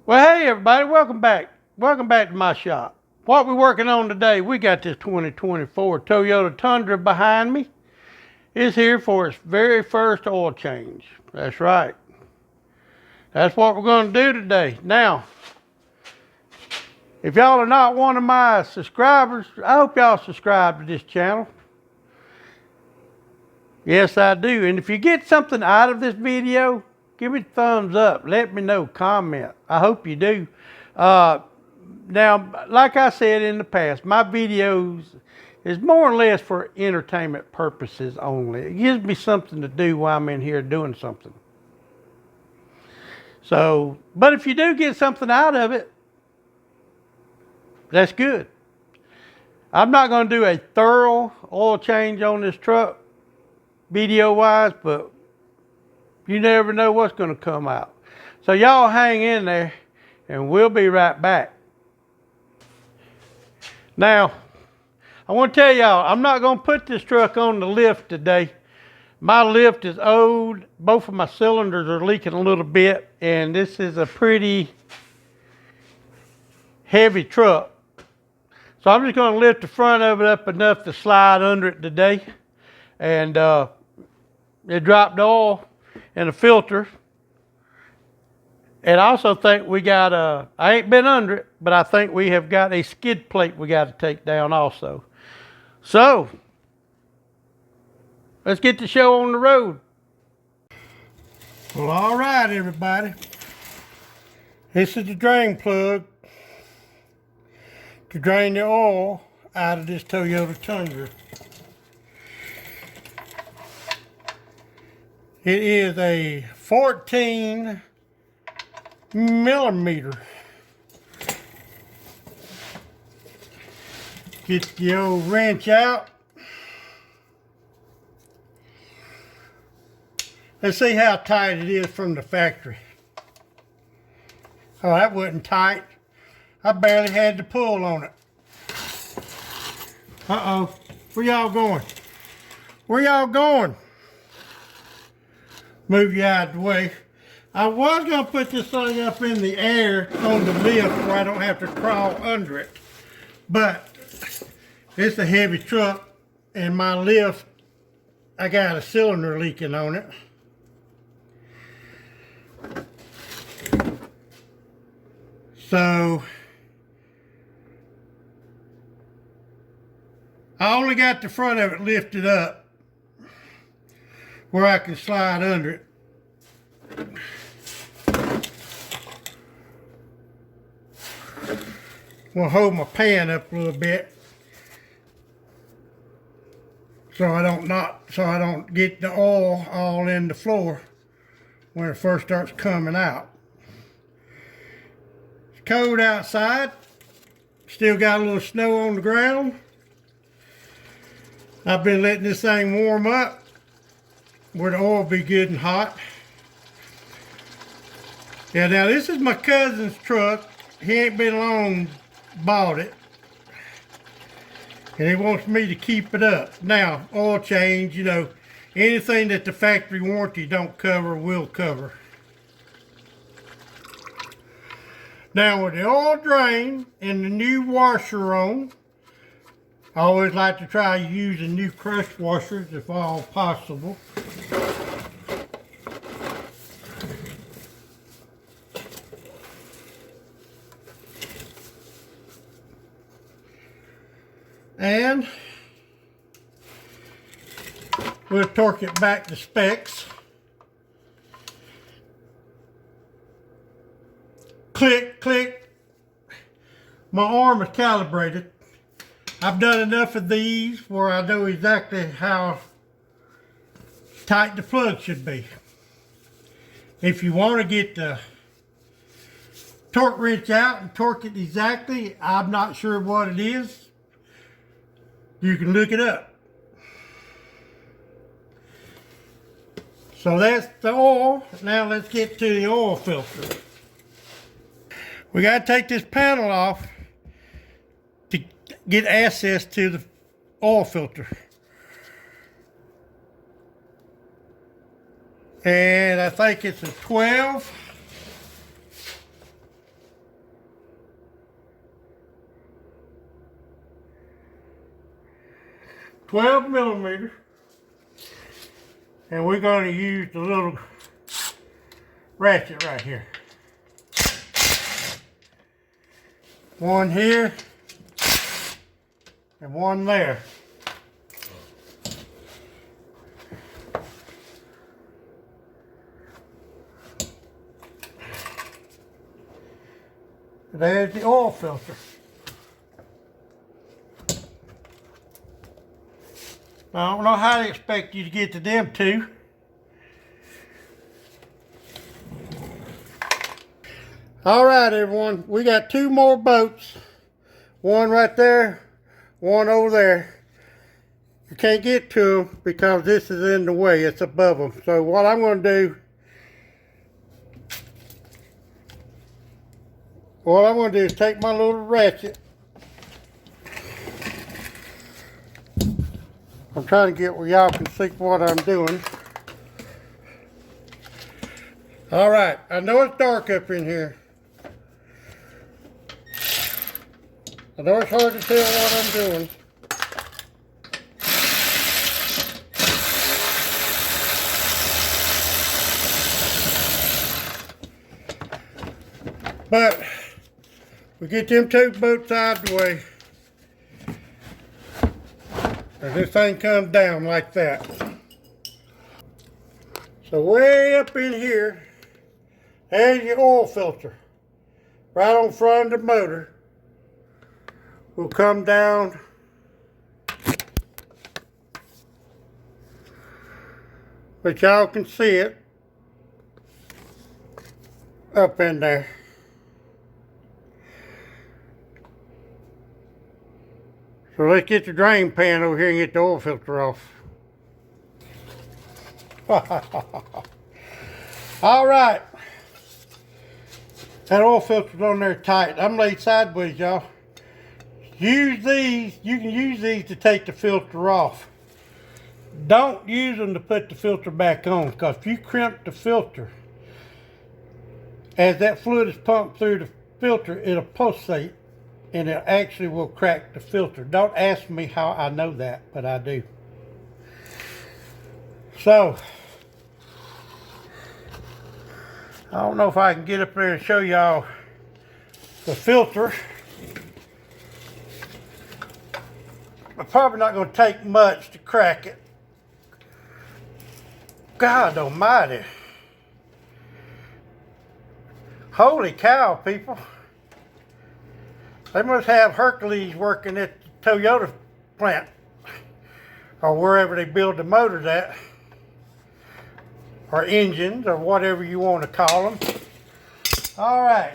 Well, hey everybody, welcome back. Welcome back to my shop. What we're working on today, we got this 2024 Toyota Tundra behind me. It's here for its very first oil change. That's right. That's what we're going to do today. Now, if y'all are not one of my subscribers, I hope y'all subscribe to this channel. Yes, I do. And if you get something out of this video, give me a thumbs up. Let me know. Comment. I hope you do. Now, like I said in the past, my videos is more or less for entertainment purposes only. It gives me something to do while I'm in here doing something. So, but if you do get something out of it, that's good. I'm not going to do a thorough oil change on this truck video-wise, but you never know what's going to come out. So y'all hang in there, and we'll be right back. Now, I want to tell y'all, I'm not going to put this truck on the lift today. My lift is old. Both of my cylinders are leaking a little bit, and this is a pretty heavy truck. So I'm just going to lift the front of it up enough to slide under it today. And it dropped oil in the filter. And I also think we got I ain't been under it, but I think we have got a skid plate we got to take down also. So, let's get the show on the road. Well, all right, everybody. This is the drain plug to drain the oil out of this Toyota Tundra. It is a 14 millimeter. Get the old wrench out. Let's see how tight it is from the factory. Oh, that wasn't tight. I barely had to pull on it. Uh-oh. Where y'all going? Where y'all going? Move you out of the way. I was going to put this thing up in the air on the lift where I don't have to crawl under it. But it's a heavy truck, and my lift, I got a cylinder leaking on it. So, I only got the front of it lifted up where I can slide under it. We'll hold my pan up a little bit so I don't get the oil all in the floor when it first starts coming out. It's cold outside. Still got a little snow on the ground. I've been letting this thing warm up where the oil be good and hot. Yeah, now this is my cousin's truck. He ain't been long bought it. And he wants me to keep it up. Now, oil change, you know, anything that the factory warranty don't cover, will cover. Now with the oil drain and the new washer on, I always like to try using new crush washers if all possible. And we'll torque it back to specs. Click, click. My arm is calibrated. I've done enough of these where I know exactly how tight the plug should be. If you want to get the torque wrench out and torque it exactly, I'm not sure what it is. You can look it up. So that's the oil. Now let's get to the oil filter. We got to take this panel off to get access to the oil filter. And I think it's a 12. 12 millimeters. And we're going to use the little ratchet right here. One here and one there. There's the oil filter. I don't know how they expect you to get to them two. All right, everyone, we got two more boats. One right there, one over there. You can't get to them because this is in the way, it's above them. So what I'm going to do, is take my little ratchet. I'm trying to get where y'all can see what I'm doing. All right, I know it's dark up in here. I know it's hard to tell what I'm doing. But we get them two boats out of the way. And this thing comes down like that. So way up in here, there's your oil filter. Right on front of the motor. Will come down but y'all can see it up in there. So let's get the drain pan over here and get the oil filter off. All right, that oil filter's on there tight. I'm laid sideways, y'all. Use these, you can use these to take the filter off. Don't use them to put the filter back on, because if you crimp the filter, as that fluid is pumped through the filter, it'll pulsate and it actually will crack the filter. Don't ask me how I know that, but I do. So, I don't know if I can get up there and show y'all the filter. It's probably not going to take much to crack it. God almighty. Holy cow, people. They must have Hercules working at the Toyota plant or wherever they build the motors at, or engines, or whatever you want to call them. All right.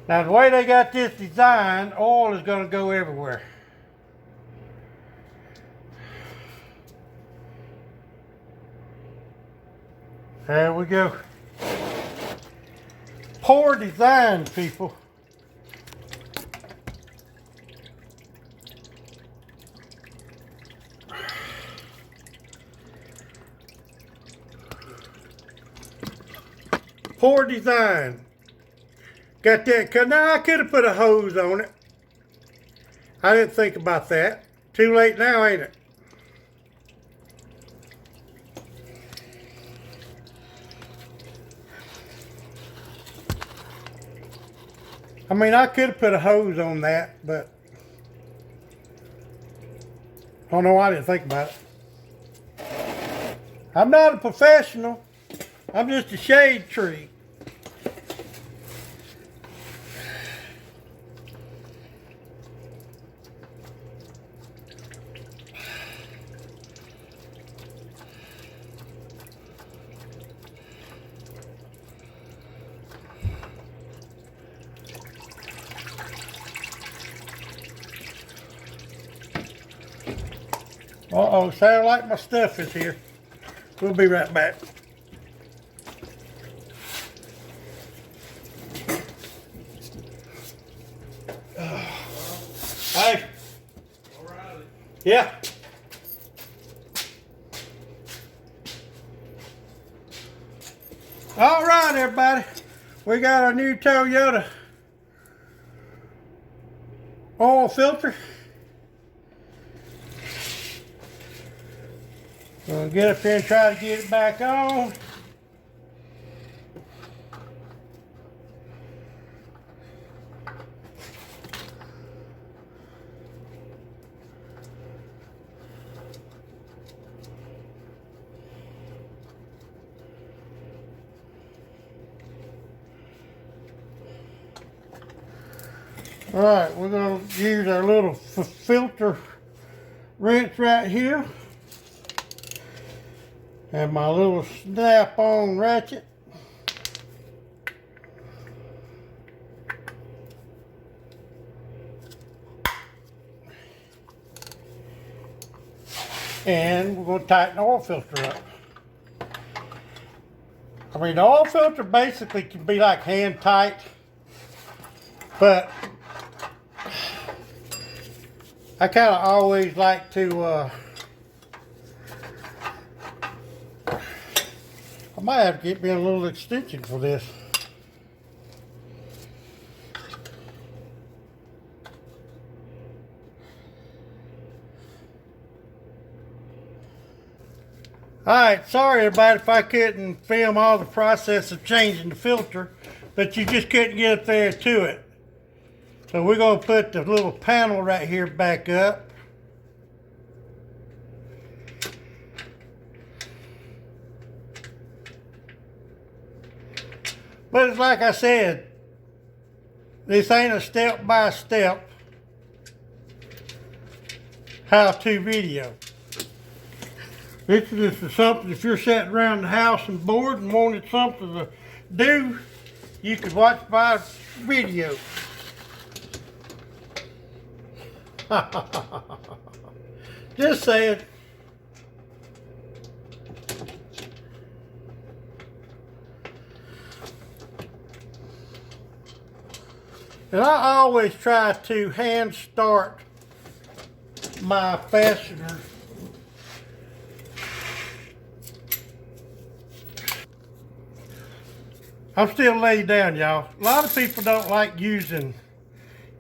Now the way they got this designed, oil is going to go everywhere. There we go. Poor design, people. Poor design. Got that, cause now I could have put a hose on it. I didn't think about that. Too late now, ain't it? I mean, I could have put a hose on that, but I don't know why I didn't think about it. I'm not a professional. I'm just a shade tree. Uh-oh, sound like my stuff is here. We'll be right back. Hey. Alrighty. Yeah. All right, everybody. We got our new Toyota oil filter. Gonna get up here and try to get it back on. All right, we're gonna use our little filter wrench right here. And my little snap-on ratchet. And we're going to tighten the oil filter up. I mean, the oil filter basically can be like hand tight, but I kind of always like to I might have to get me a little extension for this. Alright, sorry everybody if I couldn't film all the process of changing the filter, but you just couldn't get up there to it. So we're going to put the little panel right here back up. But it's like I said, this ain't a step-by-step how-to video. This is just something, if you're sitting around the house and bored and wanted something to do, you could watch my video. Just saying. And I always try to hand start my fasteners. I'm still laid down, y'all. A lot of people don't like using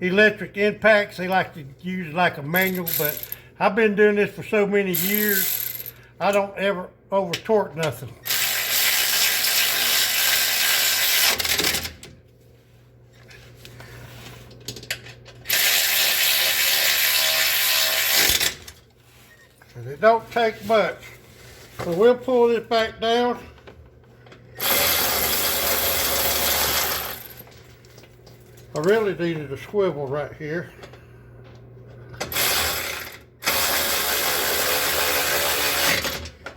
electric impacts. They like to use like a manual, but I've been doing this for so many years, I don't ever over torque nothing. And it don't take much. So we'll pull this back down. I really needed a swivel right here.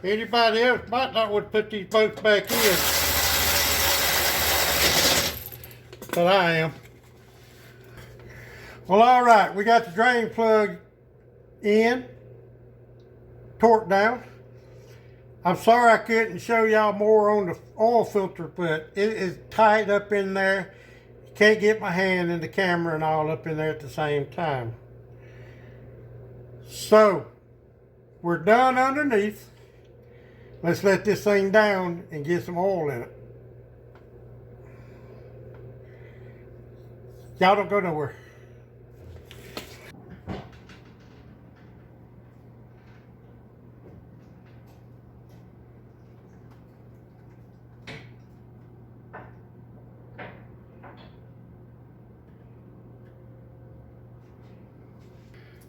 Anybody else might not want to put these bolts back in, but I am. Well, all right, we got the drain plug in, torque down. I'm sorry I couldn't show y'all more on the oil filter, but it is tied up in there. Can't get my hand in the camera and all up in there at the same time. So, we're done underneath. Let's let this thing down and get some oil in it. Y'all don't go nowhere.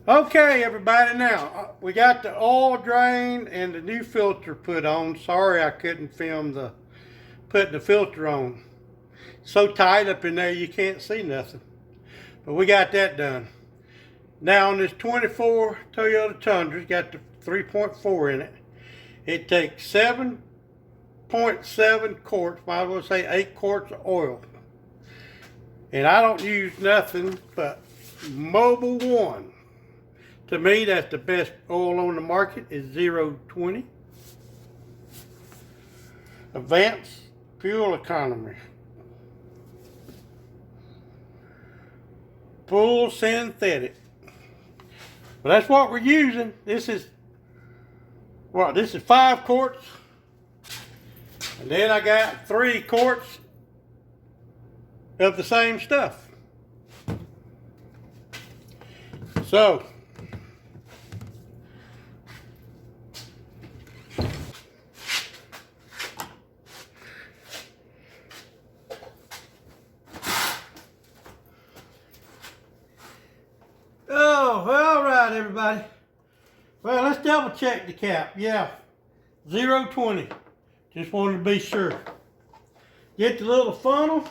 Okay, everybody, now we got the oil drain and the new filter put on. Sorry I couldn't film the putting the filter on. So tight up in there you can't see nothing. But we got that done. Now on this 24 Toyota Tundra, it's got the 3.4 in it. It takes 7.7 quarts, I was going to say 8 quarts of oil. And I don't use nothing but Mobil 1. To me, that's the best oil on the market, is 020. Advanced fuel economy. Full synthetic. Well, that's what we're using. This is, well, this is 5 quarts. And then I got 3 quarts of the same stuff. So, everybody. Well, let's double check the cap. Yeah, 020. Just wanted to be sure. Get the little funnel.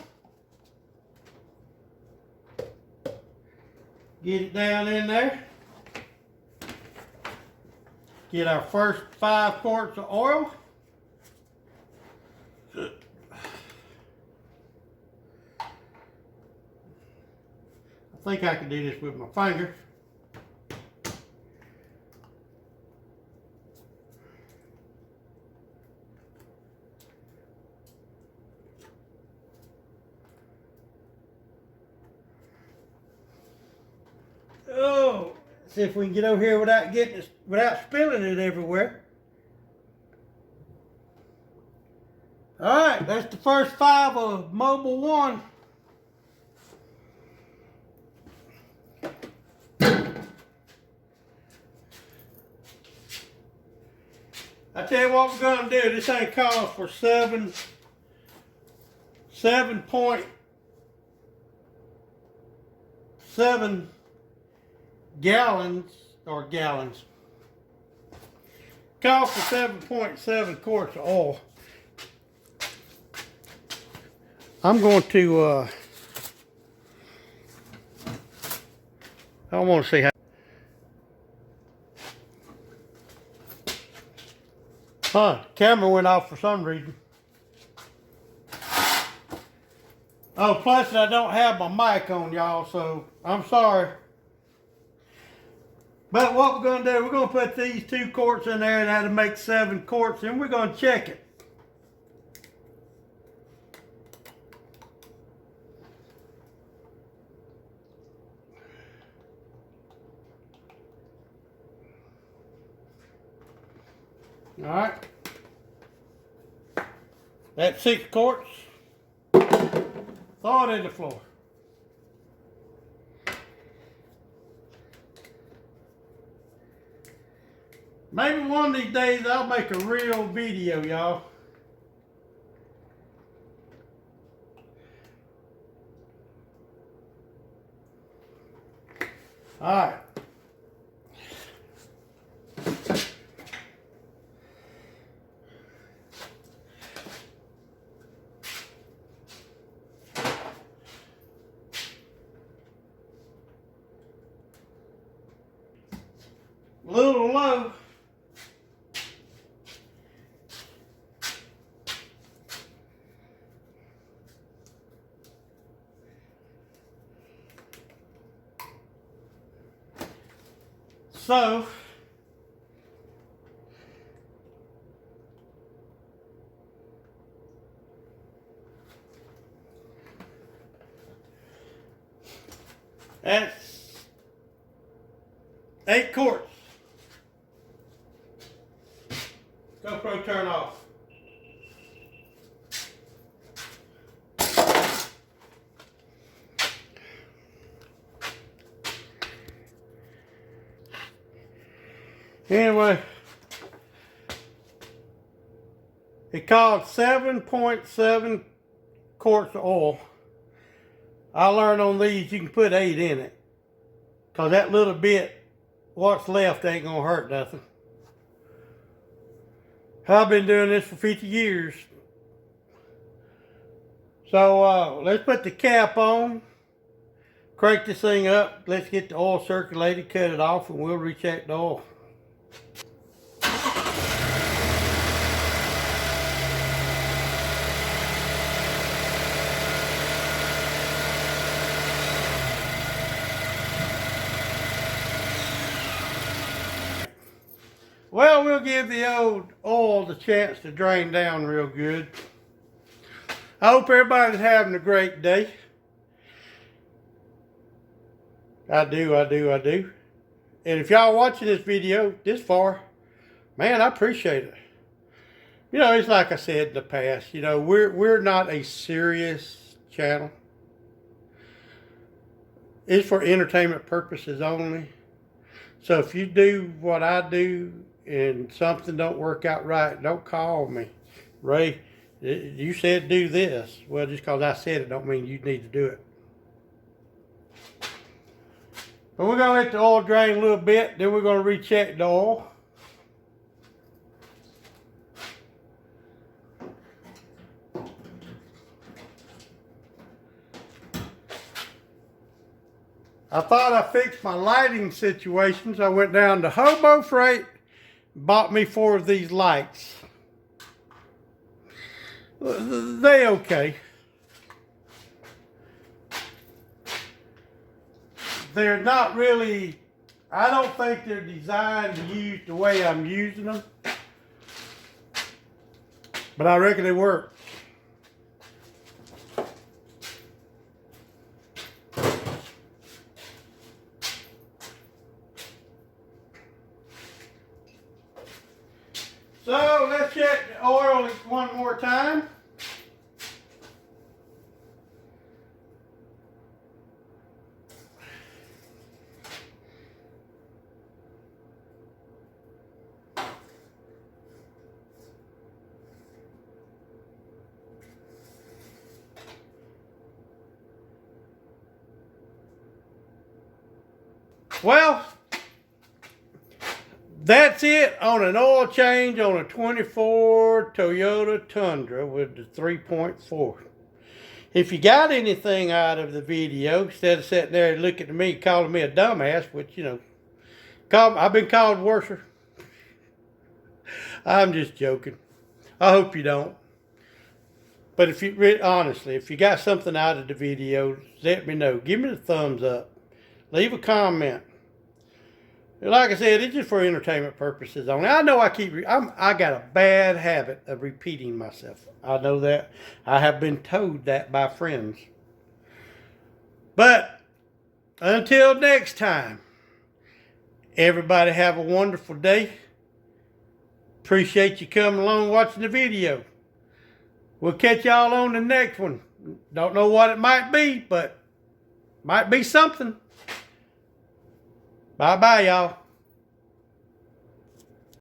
Get it down in there. Get our first 5 quarts of oil. I think I can do this with my finger. Oh, see if we can get over here without spilling it everywhere. All right, that's the first 5 of Mobil 1. I tell you what we're gonna do. This ain't calling for 7.7 gallons or gallons. Call for 7.7 quarts of oil. I'm going to I want to see how. Camera went off for some reason. Oh, plus I don't have my mic on, y'all, so I'm sorry. But what we're going to do, we're going to put these 2 quarts in there, and that'll make 7 quarts, and we're going to check it. All right. That's 6 quarts. Throw it in the floor. Maybe one of these days I'll make a real video, y'all. All right. A little low. So, that's 8 quarts. GoPro turn off. Anyway, it called 7.7 quarts of oil. I learned on these you can put 8 in it, because that little bit, what's left ain't gonna hurt nothing. I've been doing this for 50 years. So let's put the cap on, crank this thing up, let's get the oil circulated, cut it off, and we'll recheck the oil. Well, we'll give the old oil the chance to drain down real good. I hope everybody's having a great day. I do. And if y'all watching this video this far, man, I appreciate it. You know, it's like I said in the past, you know, we're not a serious channel. It's for entertainment purposes only. So if you do what I do and something don't work out right, don't call me. Ray, you said do this. Well, just because I said it don't mean you need to do it. But we're going to let the oil drain a little bit, then we're going to recheck the oil. I thought I fixed my lighting situations. I went down to Hobo Freight, bought me 4 of these lights. They okay. They're not really, I don't think they're designed to use the way I'm using them. But I reckon they work. So let's check the oil one more time. Well, that's it on an oil change on a 24 Toyota Tundra with the 3.4. If you got anything out of the video, instead of sitting there and looking at me calling me a dumbass, which, you know, I've been called worser. I'm just joking. I hope you don't. But if you honestly, if you got something out of the video, let me know. Give me the thumbs up. Leave a comment. Like I said, it's just for entertainment purposes only. I know I got a bad habit of repeating myself. I know that. I have been told that by friends. But until next time, everybody have a wonderful day. Appreciate you coming along watching the video. We'll catch y'all on the next one. Don't know what it might be, but might be something. Bye-bye, y'all.